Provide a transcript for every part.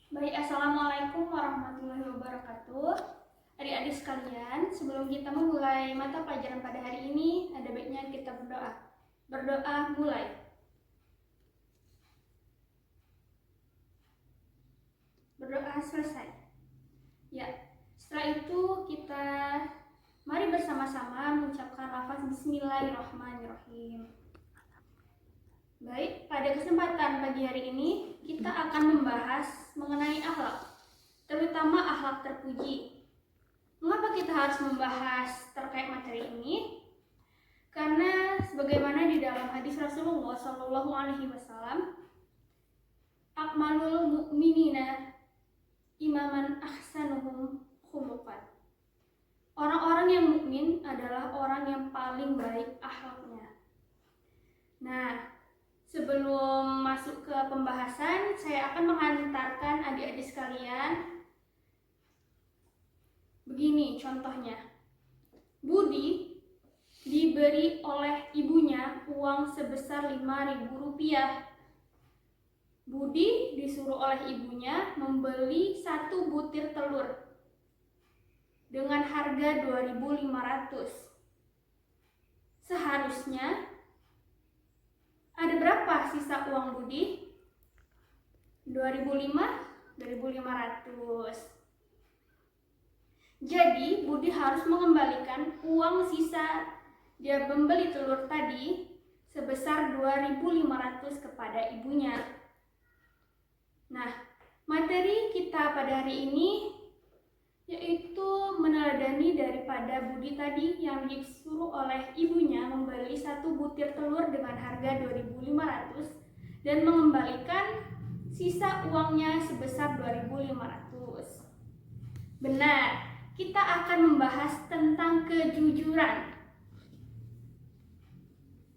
Baik, Assalamualaikum warahmatullahi wabarakatuh. Adik-adik sekalian, sebelum kita memulai mata pelajaran pada hari ini, ada baiknya kita berdoa. Berdoa mulai. Berdoa selesai. Ya, setelah itu kita mari bersama-sama mengucapkan lafaz Bismillahirrahmanirrahim. Baik, pada kesempatan pagi hari ini kita akan membahas mengenai akhlak, terutama akhlak terpuji. Mengapa kita harus membahas terkait materi ini? Karena sebagaimana di dalam hadis Rasulullah SAW, akmalul mu'minina imaman ahsanuhum khuluqan. Orang-orang yang mukmin adalah orang yang paling baik akhlaknya. Nah, sebelum masuk ke pembahasan, saya akan menghantarkan adik-adik sekalian. Begini contohnya. Budi diberi oleh ibunya uang sebesar Rp5.000. Budi disuruh oleh ibunya membeli 1 butir telur dengan harga 2.500. Seharusnya ada berapa sisa uang Budi? 2.500. Jadi Budi harus mengembalikan uang sisa dia membeli telur tadi sebesar 2.500 kepada ibunya. Nah, materi kita pada hari ini yaitu meneladani daripada Budi tadi yang disuruh oleh ibunya membeli 1 butir telur dengan harga 2.500 dan mengembalikan sisa uangnya sebesar 2.500. Benar, kita akan membahas tentang kejujuran.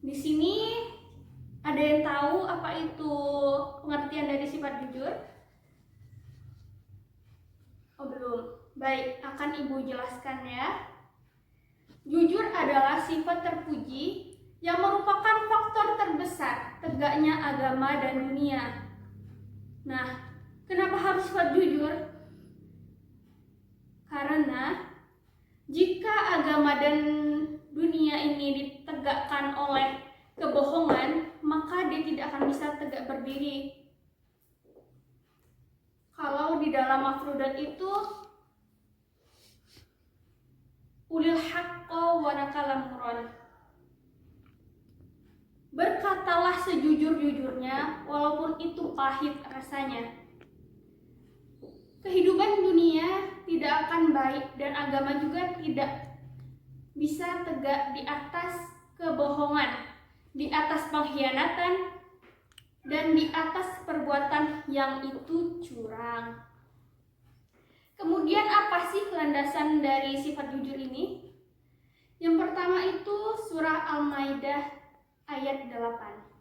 Di sini ada yang tahu apa itu pengertian dari sifat jujur? Oh, belum. Baik, akan Ibu jelaskan ya. Jujur adalah sifat terpuji yang merupakan faktor terbesar tegaknya agama dan dunia. Nah, kenapa harus sifat jujur? Karena jika agama dan dunia ini ditegakkan oleh kebohongan, maka dia tidak akan bisa tegak berdiri. Kalau di dalam mafrudat itu ulil haqqo wa nakalamron, berkatalah sejujur-jujurnya walaupun itu pahit rasanya. Kehidupan dunia tidak akan baik dan agama juga tidak bisa tegak di atas kebohongan, di atas pengkhianatan, dan di atas perbuatan yang itu curang. Kemudian apa sih landasan dari sifat jujur ini? Yang pertama itu surah Al-Maidah ayat 8.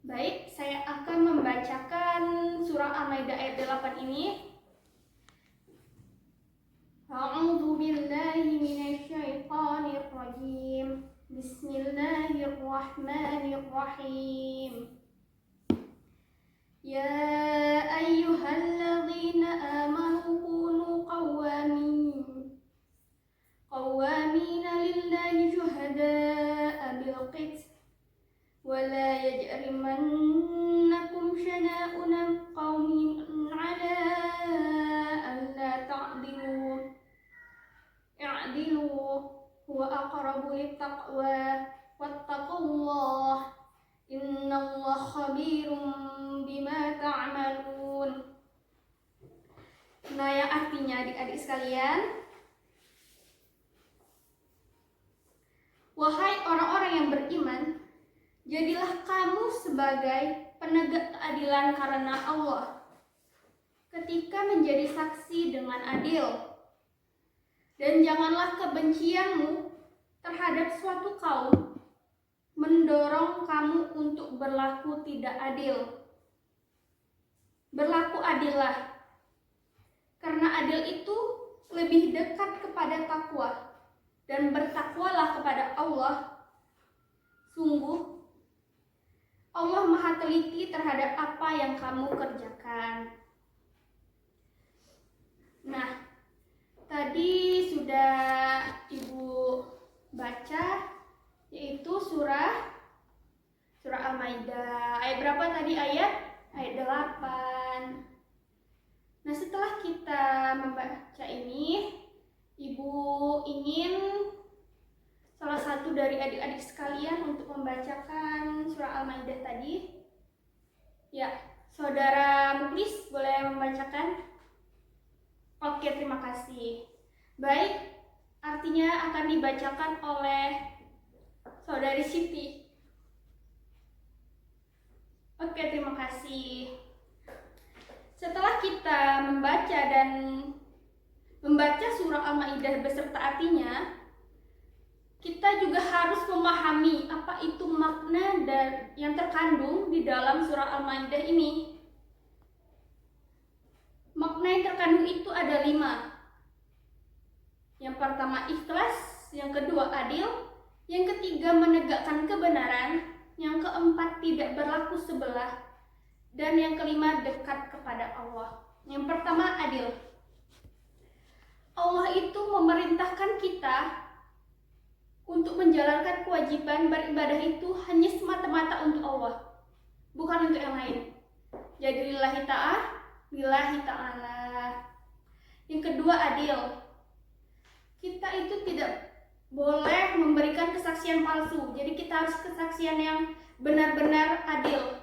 Baik, saya akan membacakan surah Al-Maidah ayat 8 ini. A'udzu billahi minasyaitonir rajim. Bismillahirrahmanirrahim. Ya ayyuhalladzina amanu kunu qawwamina lillahi syuhada'a bil qist wa la yajrimannakum shana'una qaumin 'ala alla ta'dilu i'dilu huwa aqrabu littaqwa wattaqullah innallaha khabirum bima ta'malun. Nah, yang artinya adik-adik sekalian, wahai orang-orang yang beriman, jadilah kamu sebagai penegak keadilan karena Allah ketika menjadi saksi dengan adil. Dan janganlah kebencianmu terhadap suatu kaum mendorong kamu untuk berlaku tidak adil. Berlaku adillah, karena adil itu lebih dekat kepada takwa, dan bertakwalah kepada Allah. Sungguh Allah Maha teliti terhadap apa yang kamu kerjakan. Nah, tadi sudah Ibu baca, yaitu surah Al-Maidah. Ayat berapa tadi? Ayat 8. Nah, setelah kita membaca ini, Ibu ingin salah satu dari adik-adik sekalian untuk membacakan surah Al-Maidah tadi. Ya, Saudara Muklis boleh membacakan? Oke, terima kasih. Baik, artinya akan dibacakan oleh Saudari Siti. Oke, terima kasih. Setelah kita membaca surah Al-Maidah beserta artinya, kita juga harus memahami apa itu makna yang terkandung di dalam surah Al-Maidah ini. Makna yang terkandung itu ada 5. Yang pertama ikhlas, yang kedua adil, yang ketiga menegakkan kebenaran, yang keempat tidak berlaku sebelah, dan yang kelima dekat kepada Allah. Yang pertama adil. Allah itu memerintahkan kita untuk menjalankan kewajiban beribadah itu hanya semata-mata untuk Allah, bukan untuk yang lain. Jadi lillahi ta'ala. Yang kedua adil. Kita itu tidak boleh memberikan kesaksian palsu. Jadi kita harus kesaksian yang benar-benar adil.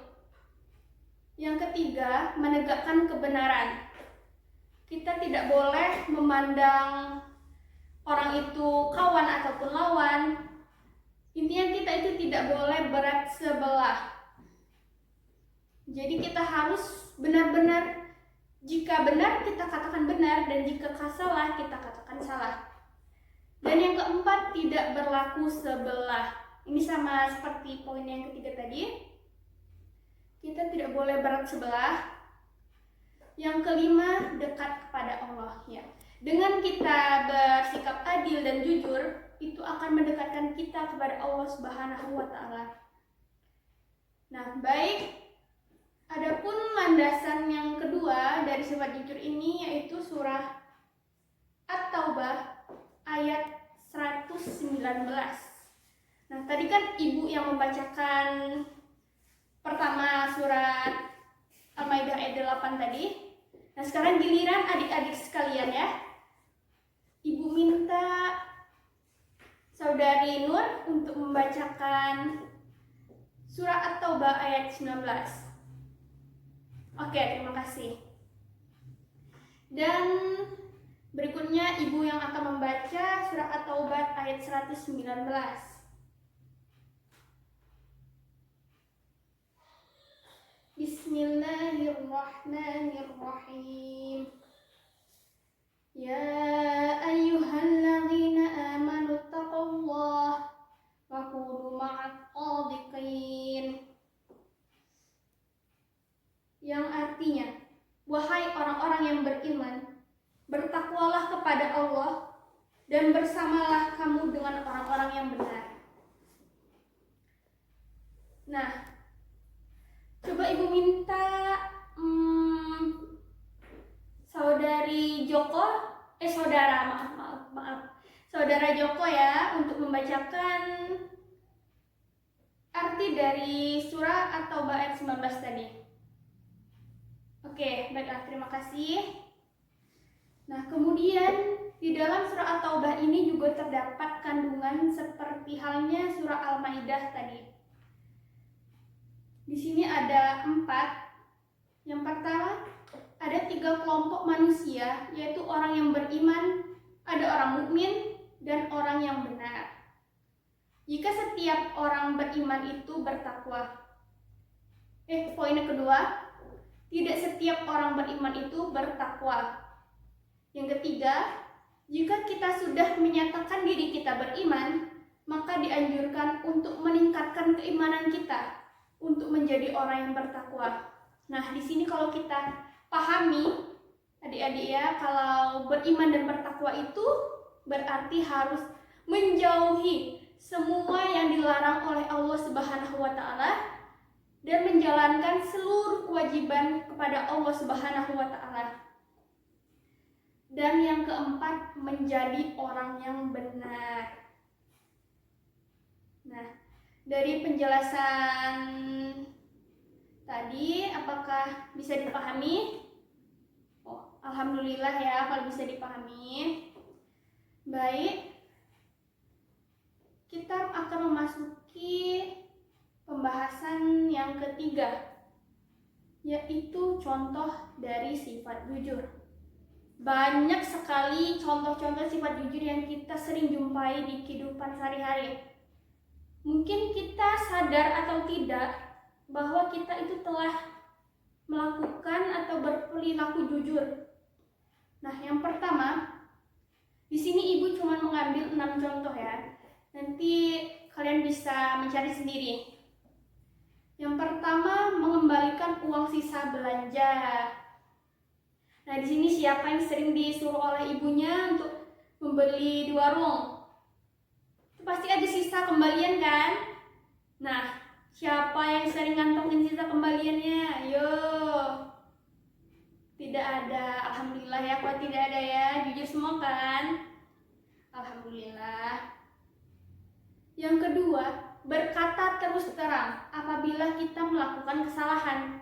Yang ketiga, menegakkan kebenaran. Kita tidak boleh memandang orang itu kawan ataupun lawan. Intinya kita itu tidak boleh berat sebelah. Jadi kita harus benar-benar, jika benar kita katakan benar, dan jika salah kita katakan salah. Dan yang keempat, tidak berlaku sebelah. Ini sama seperti poin yang ketiga tadi. Kita tidak boleh berat sebelah. Yang kelima, dekat kepada Allah. Ya. Dengan kita bersikap adil dan jujur, itu akan mendekatkan kita kepada Allah Subhanahu wa Ta'ala. Nah, baik. Adapun landasan yang kedua dari sifat jujur ini yaitu surah At-Taubah ayat 119. Nah, tadi kan Ibu yang membacakan pertama surat Al-Maidah ayat 8 tadi. Nah, sekarang giliran adik-adik sekalian ya. Ibu minta Saudari Nur untuk membacakan surah At-Taubah ayat 19. Oke, terima kasih. Dan berikutnya Ibu yang akan membaca surah At-Taubah ayat 119. Bismillahirrahmanirrahim. Ya ayyuhalladzina amanu taqullaha wa kunu ma'as shadiqin. Yang artinya, wahai orang-orang yang beriman, bertakwalah kepada Allah dan bersamalah kamu dengan orang-orang yang benar. Nah, coba Ibu minta Saudara Joko ya untuk membacakan arti dari surah At-Taubah ayat 19 tadi. Oke, baiklah, terima kasih. Nah, kemudian di dalam surah At-Taubah ini juga terdapat kandungan seperti halnya surah Al-Maidah tadi. Di sini ada 4. Yang pertama, ada 3 kelompok manusia, yaitu orang yang beriman, ada orang mukmin, dan orang yang benar. Jika setiap orang beriman itu bertakwa. Poin kedua, tidak setiap orang beriman itu bertakwa. Yang ketiga, jika kita sudah menyatakan diri kita beriman, maka dianjurkan untuk meningkatkan keimanan kita untuk menjadi orang yang bertakwa. Nah, di sini kalau kita pahami, adik-adik ya, kalau beriman dan bertakwa itu berarti harus menjauhi semua yang dilarang oleh Allah Subhanahu wa Ta'ala dan menjalankan seluruh kewajiban kepada Allah Subhanahu wa Ta'ala. Dan yang keempat, menjadi orang yang benar. Nah, dari penjelasan tadi, apakah bisa dipahami? Oh, alhamdulillah ya kalau bisa dipahami. Baik, kita akan memasuki pembahasan yang ketiga, yaitu contoh dari sifat jujur. Banyak sekali contoh-contoh sifat jujur yang kita sering jumpai di kehidupan sehari-hari. Mungkin kita sadar atau tidak bahwa kita itu telah melakukan atau berperilaku jujur. Nah, yang pertama, di sini Ibu cuma mengambil 6 contoh ya. Nanti kalian bisa mencari sendiri. Yang pertama, mengembalikan uang sisa belanja. Nah, di sini siapa yang sering disuruh oleh ibunya untuk membeli di warung? Itu pasti ada sisa kembalian kan? Nah, siapa yang sering ngantongin sisa kembaliannya? Ayo. Tidak ada. Alhamdulillah ya, kalau tidak ada ya. Jujur semua kan? Alhamdulillah. Yang kedua, berkata terus terang apabila kita melakukan kesalahan.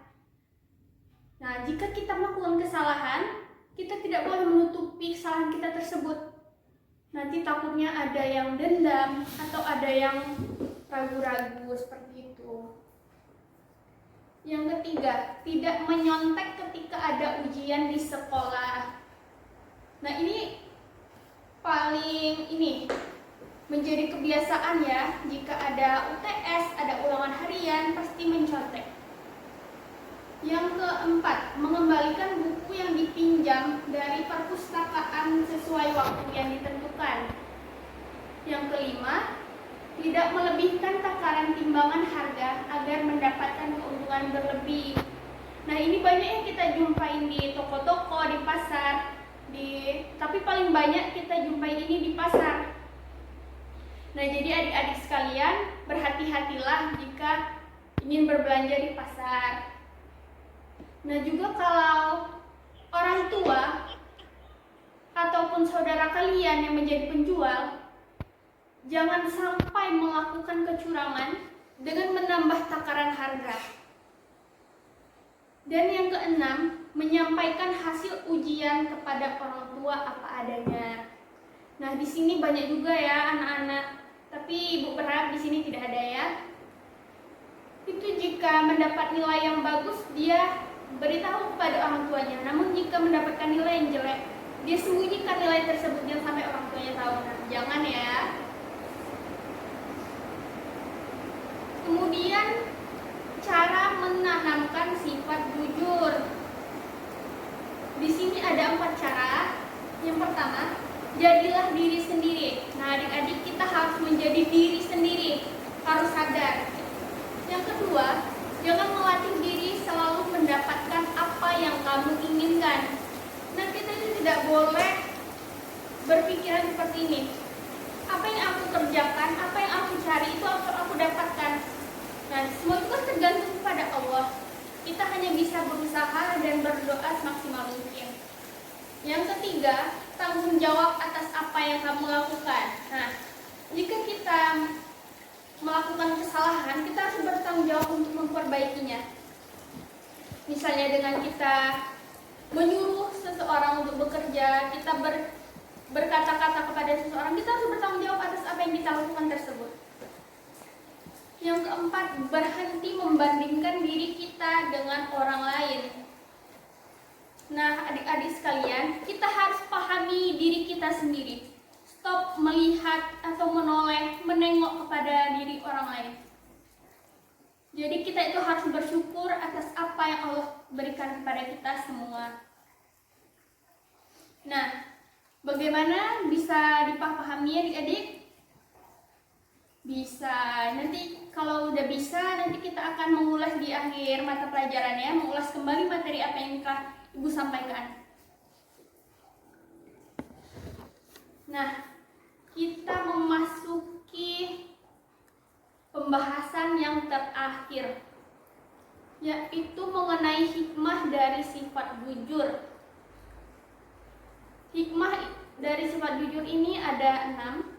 Nah, jika kita melakukan kesalahan, kita tidak boleh menutupi kesalahan kita tersebut. Nanti takutnya ada yang dendam atau ada yang ragu-ragu seperti itu. Yang ketiga, tidak menyontek ketika ada ujian di sekolah. Nah, ini paling menjadi kebiasaan ya. Jika ada UTS, ada ulangan harian, pasti mencontek. Yang keempat, mengembalikan buku yang dipinjam dari perpustakaan sesuai waktu yang ditentukan. Yang kelima, tidak melebihkan takaran timbangan harga agar mendapatkan keuntungan berlebih. Nah, ini banyak yang kita jumpain di toko-toko, di pasar, tapi paling banyak kita jumpai ini di pasar. Nah, jadi adik-adik sekalian, berhati-hatilah jika ingin berbelanja di pasar. Nah, juga kalau orang tua ataupun saudara kalian yang menjadi penjual, jangan sampai melakukan kecurangan dengan menambah takaran harga. Dan yang keenam, menyampaikan hasil ujian kepada orang tua apa adanya. Nah, di sini banyak juga ya anak-anak, tapi Ibu berharap di sini tidak ada ya. Itu jika mendapat nilai yang bagus, dia beritahu kepada orang tuanya. Namun jika mendapatkan nilai yang jelek, dia sembunyikan nilai tersebut, jangan sampai orang tuanya tahu. Nah, jangan ya. Kemudian cara menanamkan sifat jujur. Di sini ada 4 cara. Yang pertama, jadilah diri sendiri. Nah, adik-adik, kita harus menjadi diri sendiri, harus sadar. Yang kedua, jangan melatih diri selalu mendapatkan apa yang kamu inginkan. Nah, kita itu tidak boleh berpikiran seperti ini. Apa yang aku kerjakan, apa yang aku cari, itu aku dapatkan. Nah, semua itu kan tergantung kepada Allah. Kita hanya bisa berusaha dan berdoa semaksimal mungkin. Yang ketiga, tanggung jawab atas apa yang kamu lakukan. Nah, jika kita melakukan kesalahan, kita harus bertanggung jawab untuk memperbaikinya. Misalnya dengan kita menyuruh seseorang untuk bekerja, kita berkata-kata kepada seseorang, kita harus bertanggung jawab atas apa yang kita lakukan tersebut. Yang keempat, berhenti membandingkan diri kita dengan orang lain. Nah, adik-adik sekalian, kita harus pahami diri kita sendiri. Stop melihat atau menengok kepada diri orang lain. Jadi kita itu harus bersyukur atas apa yang Allah berikan kepada kita semua. Nah, bagaimana bisa dipahami adik-adik? Bisa. Nanti kalau udah bisa, nanti kita akan mengulas di akhir mata pelajarannya, mengulas kembali materi apa yang telah Ibu sampaikan. Nah, kita memasuki pembahasan yang terakhir, yaitu mengenai hikmah dari sifat jujur. Hikmah dari sifat jujur ini ada 6.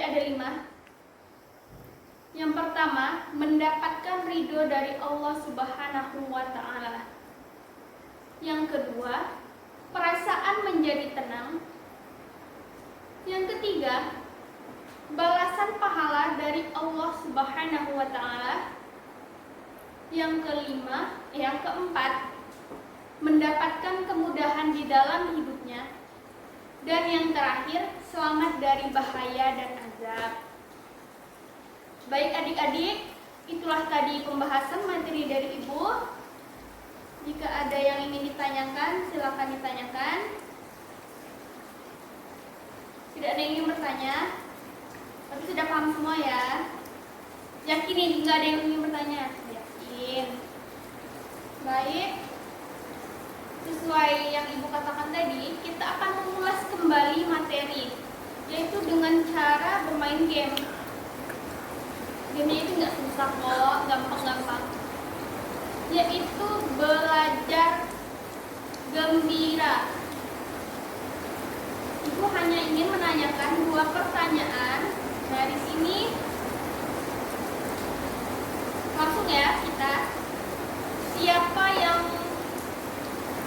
Ada 5. Yang pertama, mendapatkan ridho dari Allah Subhanahu wa Ta'ala. Yang kedua, perasaan menjadi tenang. Yang ketiga, balasan pahala dari Allah Subhanahu wa Ta'ala. Yang keempat, mendapatkan kemudahan di dalam hidupnya. Dan yang terakhir, selamat dari bahaya dan azab. Baik adik-adik, itulah tadi pembahasan materi dari Ibu. Jika ada yang ingin ditanyakan, silakan ditanyakan. Tidak ada yang ingin bertanya, tapi sudah paham semua ya. Yakin ini nggak ada yang ingin bertanya? Yakin. Baik. Sesuai yang Ibu katakan tadi, kita akan mengulas kembali materi, yaitu dengan cara bermain game. Gamenya itu nggak susah kok, gampang-gampang. Yaitu belajar gembira. Ibu hanya ingin menanyakan 2 pertanyaan. Dari sini langsung ya kita. Siapa yang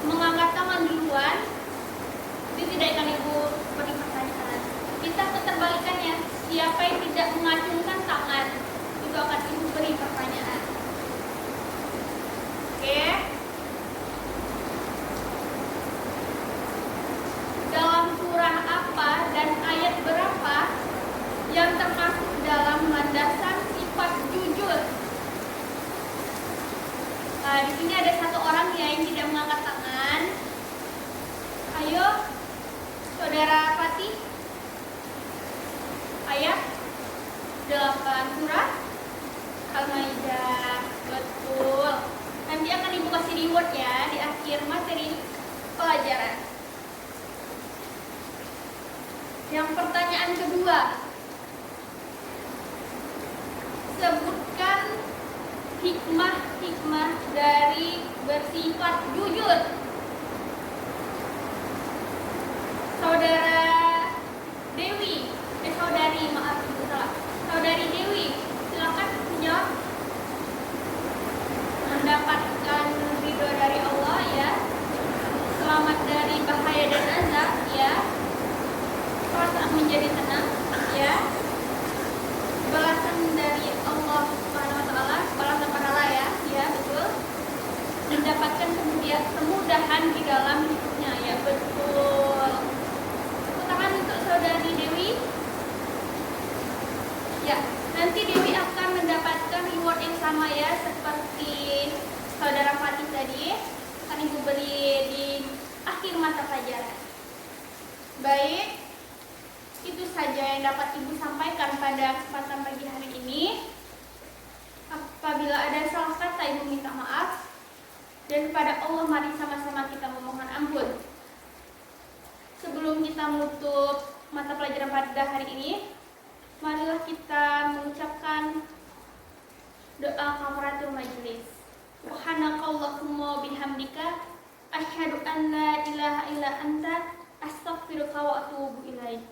mengangkat tangan duluan, itu tidak akan Ibu beri pertanyaan. Kita keterbalikannya, siapa yang tidak mengacungkan tangan, itu akan Ibu beri pertanyaan. Oke. Dalam surah apa dan ayat berapa yang termasuk dalam landasan sifat jujur? Nah, di sini ada 1 orang ya yang tidak mengangkat tangan. Ayo, Saudara Fatih. Ayat 8 surah Al-Maidah. Betul. Nanti akan Ibu kasih reward ya di akhir materi pelajaran. Yang pertanyaan kedua, sebutkan hikmah dari bersifat jujur. Saudari Dewi, silakan menjawab. Mendapatkan ridho dari Allah ya, selamat dari bahaya dan azab ya, perasaan menjadi tenang ya, balasan dari Allah Subhanahu wa Ta'ala, balasan pahala ya, betul. Mendapatkan kemudahan di dalam hidupnya ya, betul. Tepuk tangan untuk Saudari Dewi. Ya, nanti Dewi akan mendapatkan reward yang sama ya, seperti Saudara Fatih tadi. Akan Ibu beri di akhir mata pelajaran. Baik, itu saja yang dapat Ibu sampaikan pada kesempatan pagi hari ini. Apabila ada salah kata, Ibu minta maaf. Dan kepada Allah mari sama-sama kita memohon ampun. Sebelum kita menutup mata pelajaran pada hari ini, marilah kita mengucapkan doa kafaratul majlis. Subhanakallahumma bihamdika asyhadu an la ilaha illa anta astaghfiruka wa atubu ilaik.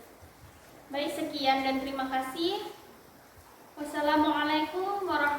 Baik, sekian dan terima kasih. Wassalamualaikum warahmatullahi wabarakatuh.